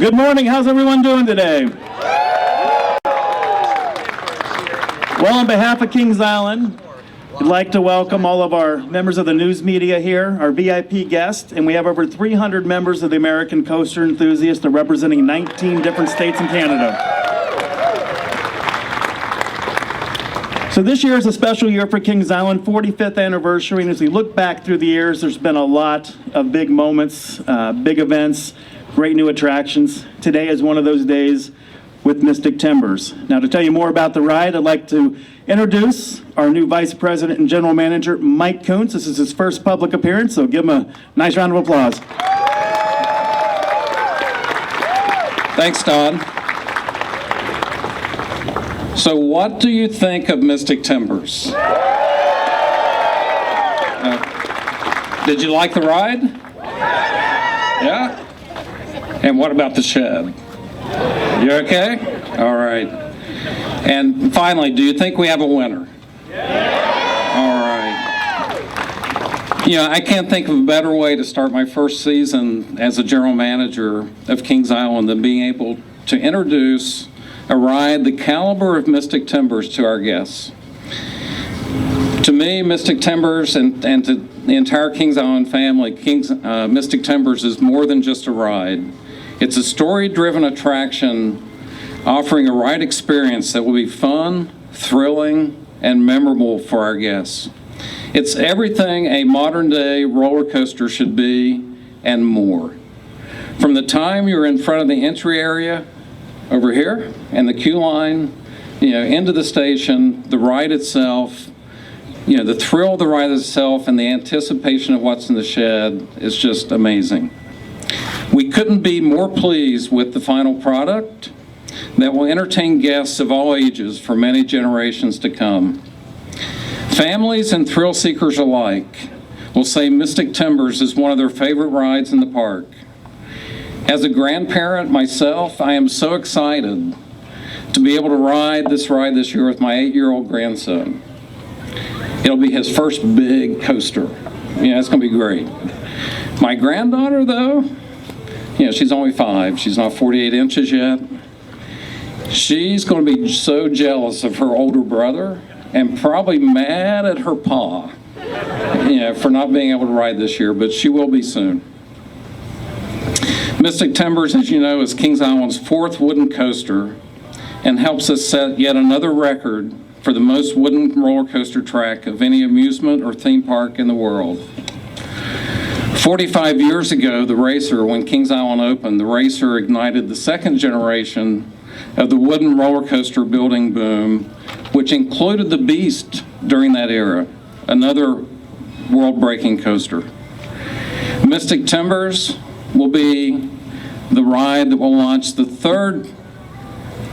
Good morning. How's everyone doing today? Well, on behalf of Kings Island, we'd like to welcome all of our members of the news media here, our VIP guests, and we have over 300 members of the American Coaster Enthusiasts representing 19 different states in Canada. So this year is a special year for Kings Island, 45th anniversary, and as we look back through the years, there's been a lot of big moments, big events, great new attractions. Today is one of those days with Mystic Timbers. Now, to tell you more about the ride, I'd like to introduce our new Vice President and General Manager, Mike Kuntz. This is his first public appearance, so give him a nice round of applause. Thanks, Don. So what do you think of Mystic Timbers? Did you like the ride? Yeah? And what about the shed? You okay? All right. And finally, do you think we have a winner? All right. You know, I can't think of a better way to start my first season as a general manager of Kings Island than being able to introduce a ride the caliber of Mystic Timbers to our guests. To me, Mystic Timbers and to the entire Kings Island family, Mystic Timbers is more than just a ride. It's a story-driven attraction offering a ride experience that will be fun, thrilling, and memorable for our guests. It's everything a modern-day roller coaster should be and more. From the time you're in front of the entry area over here and the queue line, into the station, the ride itself, the thrill of the ride itself and the anticipation of what's in the shed is just amazing. We couldn't be more pleased with the final product that will entertain guests of all ages for many generations to come. Families and thrill seekers alike will say Mystic Timbers is one of their favorite rides in the park. As a grandparent myself, I am so excited to be able to ride this ride this year with my 8-year-old grandson. It'll be his first big coaster. It's going to be great. My granddaughter, though, she's only 5. She's not 48 inches yet. She's going to be so jealous of her older brother and probably mad at her pa, for not being able to ride this year, but she will be soon. Mystic Timbers, as you know, is Kings Island's 4th wooden coaster and helps us set yet another record for the most wooden roller coaster track of any amusement or theme park in the world. 45 years ago, when Kings Island opened, the Racer ignited the second generation of the wooden roller coaster building boom, which included the Beast during that era, another world-breaking coaster. Mystic Timbers will be the ride that will launch the 3rd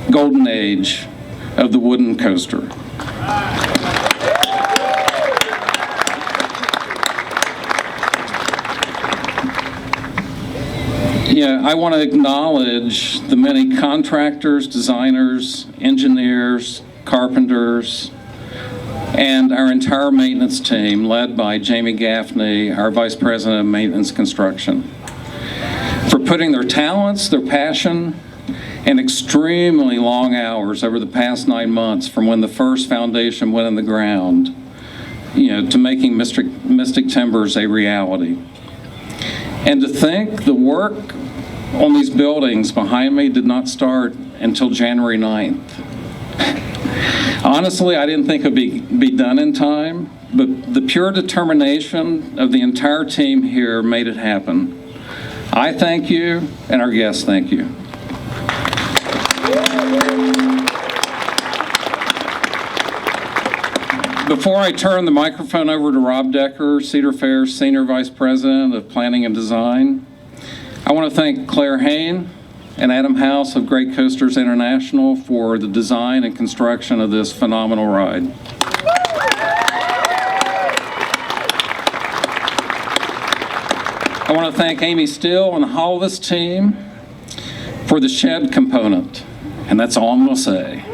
golden age of the wooden coaster. I want to acknowledge the many contractors, designers, engineers, carpenters, and our entire maintenance team led by Jamie Gaffney, our Vice President of Maintenance Construction, for putting their talents, their passion, and extremely long hours over the past 9 months from when the first foundation went in the ground, to making Mystic Timbers a reality. And to think the work on these buildings behind me did not start until January 9th. Honestly, I didn't think it would be done in time, but the pure determination of the entire team here made it happen. I thank you, and our guests thank you. Before I turn the microphone over to Rob Decker, Cedar Fair's Senior Vice President of Planning and Design, I want to thank Claire Hain and Adam House of Great Coasters International for the design and construction of this phenomenal ride. I want to thank Amy Steele and the Hollis team for the shed component, and that's all I'm going to say.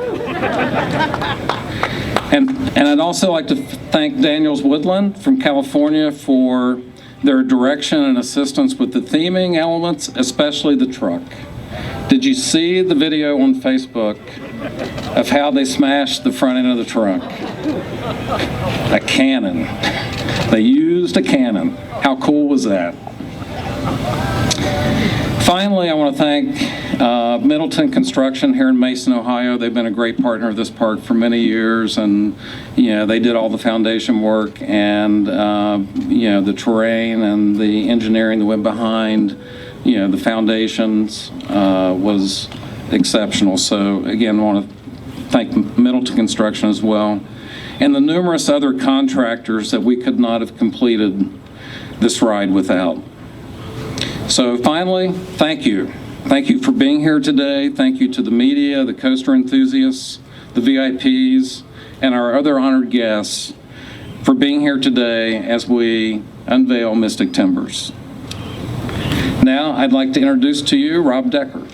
And I'd also like to thank Daniels Woodland from California for their direction and assistance with the theming elements, especially the truck. Did you see the video on Facebook of how they smashed the front end of the trunk? A cannon. They used a cannon. How cool was that? Finally, I want to thank Middleton Construction here in Mason, Ohio. They've been a great partner of this park for many years, and they did all the foundation work and the terrain and the engineering that went behind the foundations was exceptional. So again, I want to thank Middleton Construction as well, and the numerous other contractors that we could not have completed this ride without. So finally, thank you. Thank you for being here today. Thank you to the media, the coaster enthusiasts, the VIPs, and our other honored guests for being here today as we unveil Mystic Timbers. Now, I'd like to introduce to you Rob Decker.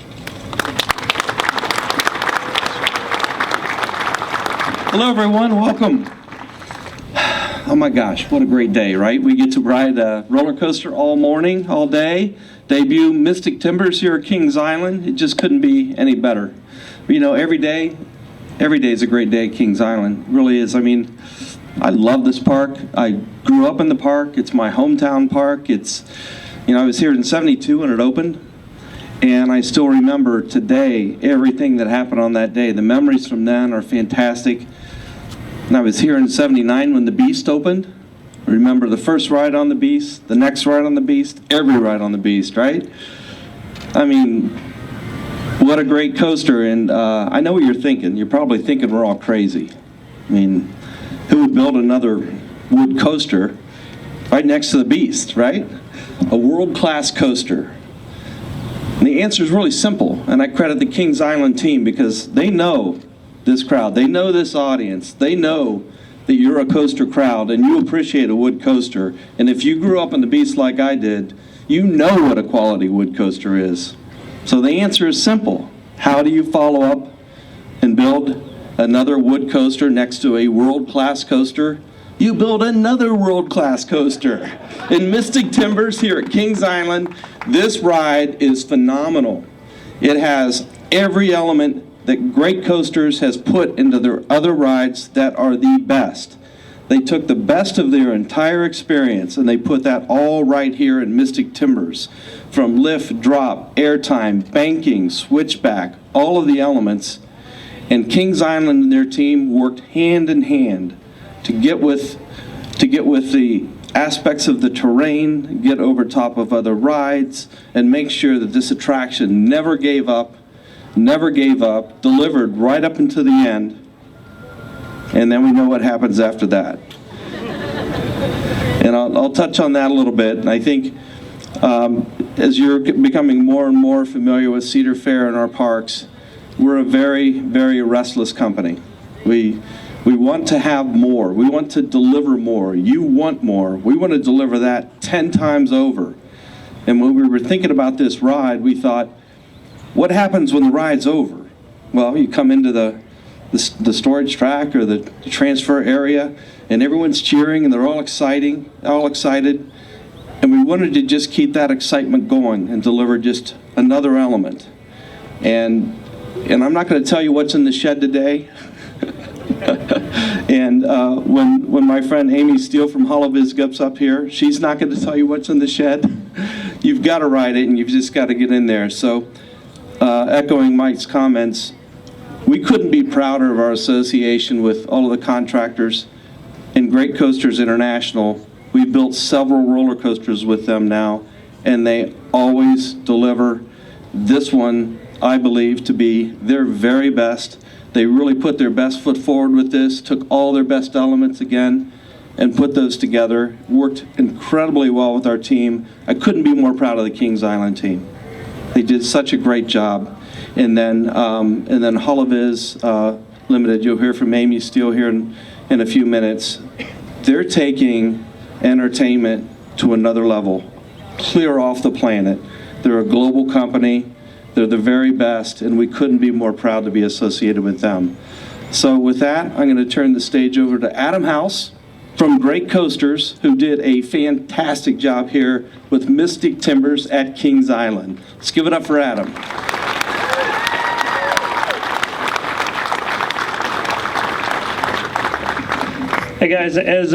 Hello, everyone. Welcome. Oh my gosh, what a great day, right? We get to ride a roller coaster all morning, all day. Debut Mystic Timbers here at Kings Island. It just couldn't be any better. Every day is a great day at Kings Island. It really is. I mean, I love this park. I grew up in the park. It's my hometown park. I was here in '72 when it opened, and I still remember today everything that happened on that day. The memories from then are fantastic. And I was here in '79 when the Beast opened. I remember the first ride on the Beast, the next ride on the Beast, every ride on the Beast, right? I mean, what a great coaster. And I know what you're thinking. You're probably thinking we're all crazy. I mean, who would build another wood coaster right next to the Beast, right? A world-class coaster. And the answer is really simple, and I credit the Kings Island team because they know this crowd. They know this audience. They know that you're a coaster crowd and you appreciate a wood coaster. And if you grew up in the Beast like I did, you know what a quality wood coaster is. So the answer is simple. How do you follow up and build another wood coaster next to a world-class coaster? You build another world-class coaster. In Mystic Timbers here at Kings Island, this ride is phenomenal. It has every element that Great Coasters has put into their other rides that are the best. They took the best of their entire experience and they put that all right here in Mystic Timbers. From lift, drop, airtime, banking, switchback, all of the elements. And Kings Island and their team worked hand in hand to get with the aspects of the terrain, get over top of other rides, and make sure that this attraction never gave up, delivered right up until the end, and then we know what happens after that. And I'll touch on that a little bit. And I think as you're becoming more and more familiar with Cedar Fair and our parks, we're a very, very restless company. We want to have more. We want to deliver more. You want more. We want to deliver that 10 times over. And when we were thinking about this ride, we thought, what happens when the ride's over? Well, you come into the storage track or the transfer area, and everyone's cheering, and they're all excited. And we wanted to just keep that excitement going and deliver just another element. And I'm not going to tell you what's in the shed today. And when my friend Amy Steele from HoloViz gets up here, she's not going to tell you what's in the shed. You've got to ride it, and you've just got to get in there. So echoing Mike's comments, we couldn't be prouder of our association with all of the contractors. In Great Coasters International, we built several roller coasters with them now, and they always deliver. This one, I believe, to be their very best. They really put their best foot forward with this, took all their best elements again, and put those together. Worked incredibly well with our team. I couldn't be more proud of the Kings Island team. They did such a great job. And then HoloViz Limited, you'll hear from Amy Steele here in a few minutes. They're taking entertainment to another level, clear off the planet. They're a global company. They're the very best, and we couldn't be more proud to be associated with them. So with that, I'm going to turn the stage over to Adam House from Great Coasters, who did a fantastic job here with Mystic Timbers at Kings Island. Let's give it up for Adam. Hey guys, as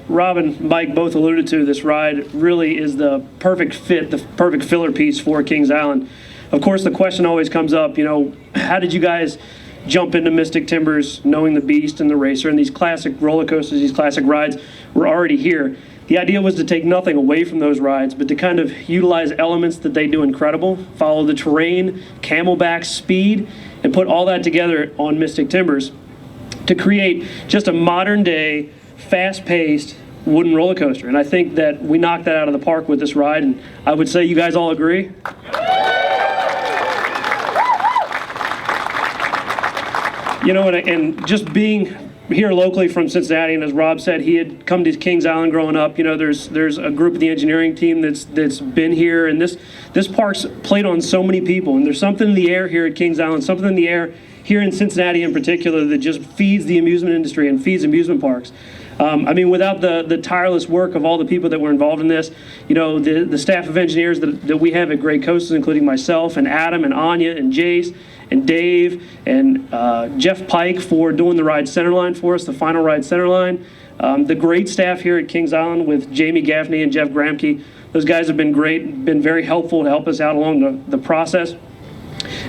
Rob and Mike both alluded to, this ride really is the perfect fit, the perfect filler piece for Kings Island. Of course, the question always comes up, how did you guys jump into Mystic Timbers knowing the Beast and the Racer and these classic roller coasters, these classic rides were already here? The idea was to take nothing away from those rides, but to kind of utilize elements that they do incredible, follow the terrain, camelback speed, and put all that together on Mystic Timbers to create just a modern day, fast-paced wooden roller coaster. And I think that we knocked that out of the park with this ride, and I would say you guys all agree. And just being here locally from Cincinnati, and as Rob said, he had come to Kings Island growing up. There's a group of the engineering team that's been here, and this park's played on so many people. And there's something in the air here at Kings Island, something in the air here in Cincinnati in particular that just feeds the amusement industry and feeds amusement parks. Without the tireless work of all the people that were involved in this, the staff of engineers that we have at Great Coasters, including myself and Adam and Anya and Jace and Dave and Jeff Pike for doing the ride centerline for us, the final ride centerline. The great staff here at Kings Island with Jamie Gaffney and Jeff Gramke. Those guys have been great, been very helpful to help us out along the process.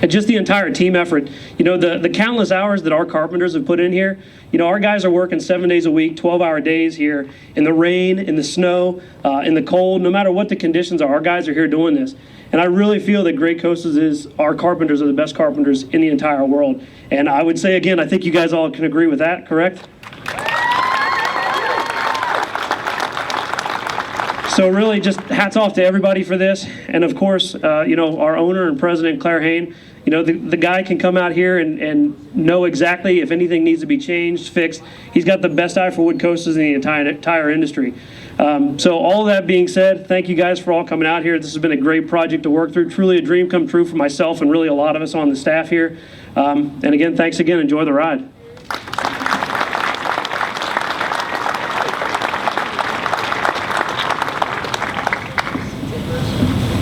And just the entire team effort, the countless hours that our carpenters have put in here, our guys are working 7 days a week, 12-hour days here in the rain, in the snow, in the cold, no matter what the conditions are, our guys are here doing this. And I really feel that Great Coasters our carpenters are the best carpenters in the entire world. And I would say again, I think you guys all can agree with that, correct? So really just hats off to everybody for this. And of course, our owner and president, Claire Hain, the guy can come out here and know exactly if anything needs to be changed, fixed. He's got the best eye for wood coasters in the entire industry. So all of that being said, thank you guys for all coming out here. This has been a great project to work through. Truly a dream come true for myself and really a lot of us on the staff here. And again, thanks again. Enjoy the ride.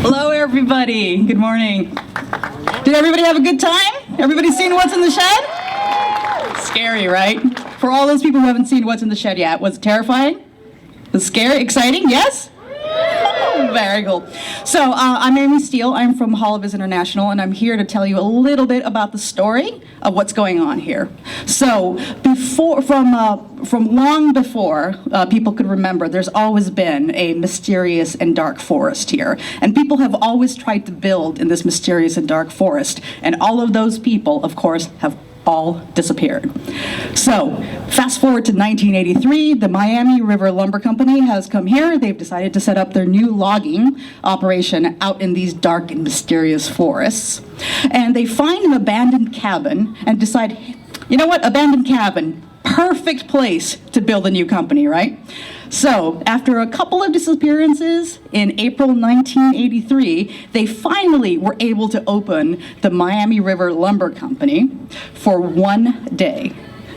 Hello, everybody. Good morning. Did everybody have a good time? Everybody seen What's in the Shed? Scary, right? For all those people who haven't seen What's in the Shed yet, was it terrifying? Was it scary? Exciting? Yes? Very cool. So I'm Amy Steele. I'm from Holovis International, and I'm here to tell you a little bit about the story of what's going on here. So from long before people could remember, there's always been a mysterious and dark forest here. And people have always tried to build in this mysterious and dark forest. And all of those people, of course, have all disappeared. So fast forward to 1983, the Miami River Lumber Company has come here. They've decided to set up their new logging operation out in these dark and mysterious forests. And they find an abandoned cabin and decide, you know what, abandoned cabin, perfect place to build a new company, right? So after a couple of disappearances in April 1983, they finally were able to open the Miami River Lumber Company for one day.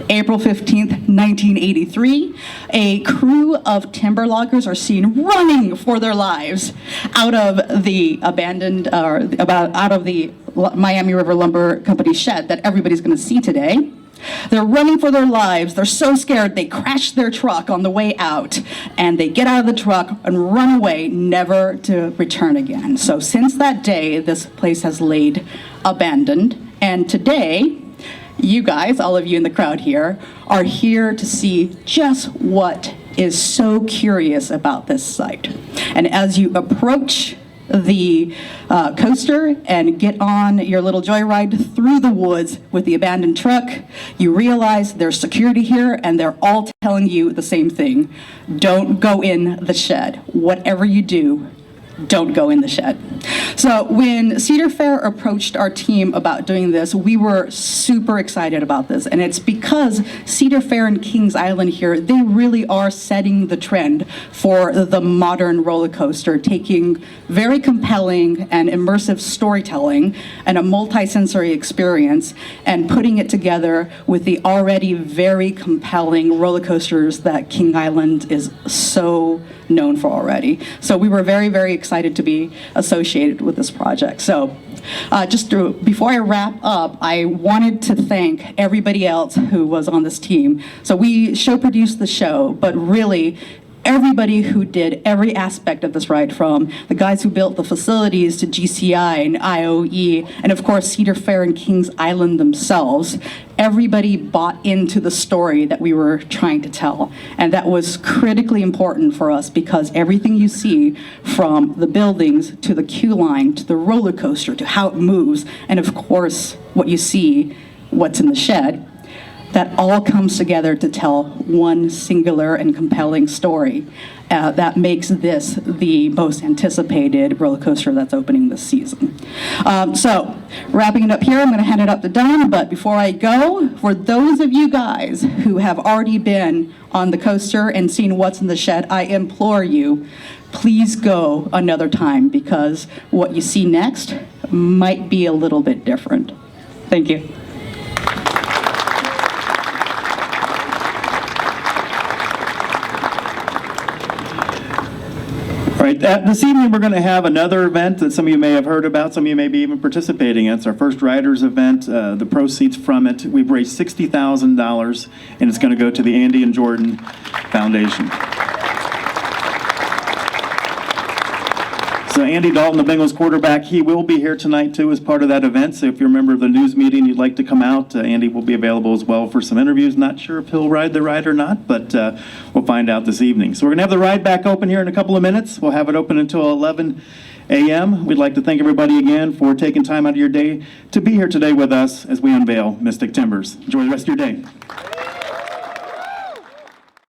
April 15th, 1983, a crew of timber loggers are seen running for their lives out of the out of the Miami River Lumber Company shed that everybody's going to see today. They're running for their lives. They're so scared they crash their truck on the way out, and they get out of the truck and run away, never to return again. So since that day, this place has laid abandoned. And today, you guys, all of you in the crowd here, are here to see just what is so curious about this site. And as you approach the coaster and get on your little joyride through the woods with the abandoned truck, you realize there's security here and they're all telling you the same thing. Don't go in the shed. Whatever you do, don't go in the shed. So when Cedar Fair approached our team about doing this, we were super excited about this. And it's because Cedar Fair and Kings Island here, they really are setting the trend for the modern roller coaster, taking very compelling and immersive storytelling and a multi-sensory experience and putting it together with the already very compelling roller coasters that King Island is so known for already. So we were very, very excited to be associated with this project. So Before I wrap up, I wanted to thank everybody else who was on this team. So we show produced the show, but really, everybody who did every aspect of this ride, from the guys who built the facilities to GCI and IOE, and of course Cedar Fair and Kings Island themselves, everybody bought into the story that we were trying to tell. And that was critically important for us, because everything you see, from the buildings to the queue line to the roller coaster to how it moves, and of course what you see, what's in the shed, that all comes together to tell one singular and compelling story that makes this the most anticipated roller coaster that's opening this season. So, wrapping it up here, I'm going to hand it up to Don, but before I go, for those of you guys who have already been on the coaster and seen what's in the shed, I implore you, please go another time, because what you see next might be a little bit different. Thank you. Right, this evening we're going to have another event that some of you may have heard about, some of you may be even participating in. It's our first Riders event. The proceeds from it, we've raised $60,000, and it's going to go to the Andy and Jordan Foundation. So Andy Dalton, the Bengals quarterback, he will be here tonight too as part of that event. So if you're a member of the news media and you'd like to come out, Andy will be available as well for some interviews. Not sure if he'll ride the ride or not, but we'll find out this evening. So we're going to have the ride back open here in a couple of minutes. We'll have it open until 11 a.m. We'd like to thank everybody again for taking time out of your day to be here today with us as we unveil Mystic Timbers. Enjoy the rest of your day.